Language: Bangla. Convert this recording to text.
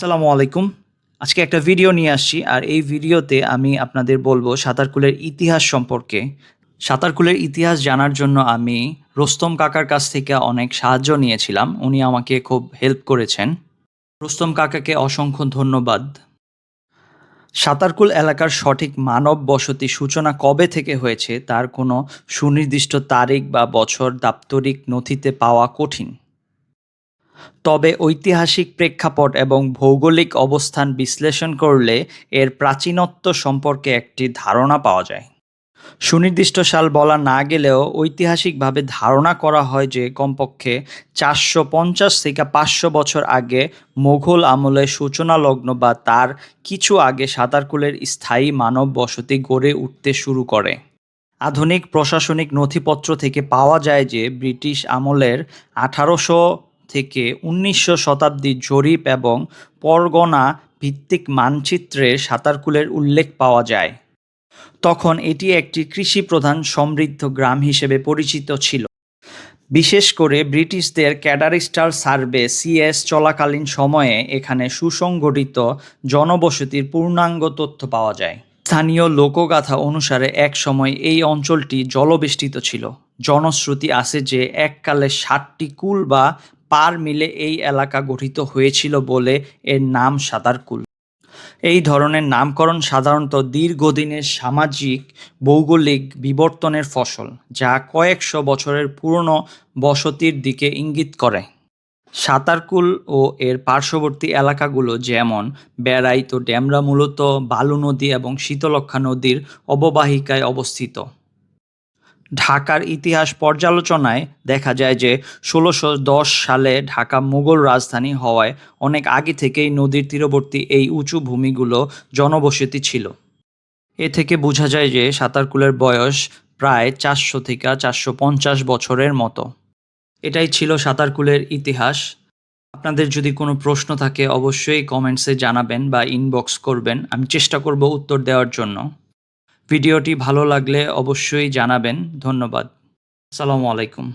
আসসালামু আলাইকুম। আজকে একটা ভিডিও নিয়ে আসছি। আর এই ভিডিওতে আমি আপনাদের বলব সাঁতারকুলের ইতিহাস সম্পর্কে। সাঁতারকুলের ইতিহাস জানার জন্য আমি রোস্তম কাকার কাছ থেকে অনেক সাহায্য নিয়েছিলাম। উনি আমাকে খুব হেল্প করেছেন। রোস্তম কাকাকে অসংখ্য ধন্যবাদ। সাঁতারকুল এলাকার সঠিক মানব বসতি সূচনা কবে থেকে হয়েছে তার কোনো সুনির্দিষ্ট তারিখ বা বছর দাপ্তরিক নথিতে পাওয়া কঠিন। তবে ঐতিহাসিক প্রেক্ষাপট এবং ভৌগোলিক অবস্থান বিশ্লেষণ করলে এর প্রাচীনত্ব সম্পর্কে একটি ধারণা পাওয়া যায়। সুনির্দিষ্ট সাল বলা না গেলেও ঐতিহাসিকভাবে ধারণা করা হয় যে কমপক্ষে 450 থেকে 500 বছর আগে মোঘল আমলে সূচনালগ্ন বা তার কিছু আগে সাঁতারকুলের স্থায়ী মানব বসতি গড়ে উঠতে শুরু করে। আধুনিক প্রশাসনিক নথিপত্র থেকে পাওয়া যায় যে ব্রিটিশ আমলের 1800 থেকে 1900 শতাব্দীর জরিপ এবং পরগনা ভিত্তিক মানচিত্রে সাঁতারকুলের উল্লেখ পাওয়া যায়। তখন এটি একটি কৃষিপ্রধান সমৃদ্ধ গ্রাম হিসেবে পরিচিত ছিল। বিশেষ করে ব্রিটিশদের ক্যাডাস্ট্রাল সার্ভে সিএস চলাকালীন সময়ে এখানে সুসংগঠিত জনবসতির পূর্ণাঙ্গ তথ্য পাওয়া যায়। স্থানীয় লোকগাথা অনুসারে এক সময় এই অঞ্চলটি জলবেষ্টিত ছিল। জনশ্রুতি আছে যে এককালে 60টি কুল বা পার মিলে এই এলাকা গঠিত হয়েছিল বলে এর নাম সাঁতারকুল। এই ধরনের নামকরণ সাধারণত দীর্ঘদিনের সামাজিক ভৌগোলিক বিবর্তনের ফসল, যা কয়েকশো বছরের পুরনো বসতির দিকে ইঙ্গিত করে। সাঁতারকুল ও এর পার্শ্ববর্তী এলাকাগুলো যেমন বেড়াইত ড্যামরা মূলত বালু নদী এবং শীতলক্ষ্যা নদীর অববাহিকায় অবস্থিত। ঢাকার ইতিহাস পর্যালোচনায় দেখা যায় যে 1610 সালে ঢাকা মুঘল রাজধানী হওয়ায় অনেক আগে থেকেই নদীর তীরবর্তী এই উঁচু ভূমিগুলো জনবসতি ছিল। এ থেকে বোঝা যায় যে সাঁতারকুলের বয়স প্রায় 400 থেকে 450 বছরের মতো। এটাই ছিল সাঁতারকুলের ইতিহাস। আপনাদের যদি কোনো প্রশ্ন থাকে অবশ্যই কমেন্টসে জানাবেন বা ইনবক্স করবেন, আমি চেষ্টা করব উত্তর দেওয়ার জন্য। ভিডিওটি ভালো লাগলে অবশ্যই জানাবেন। ধন্যবাদ। আসসালামু আলাইকুম।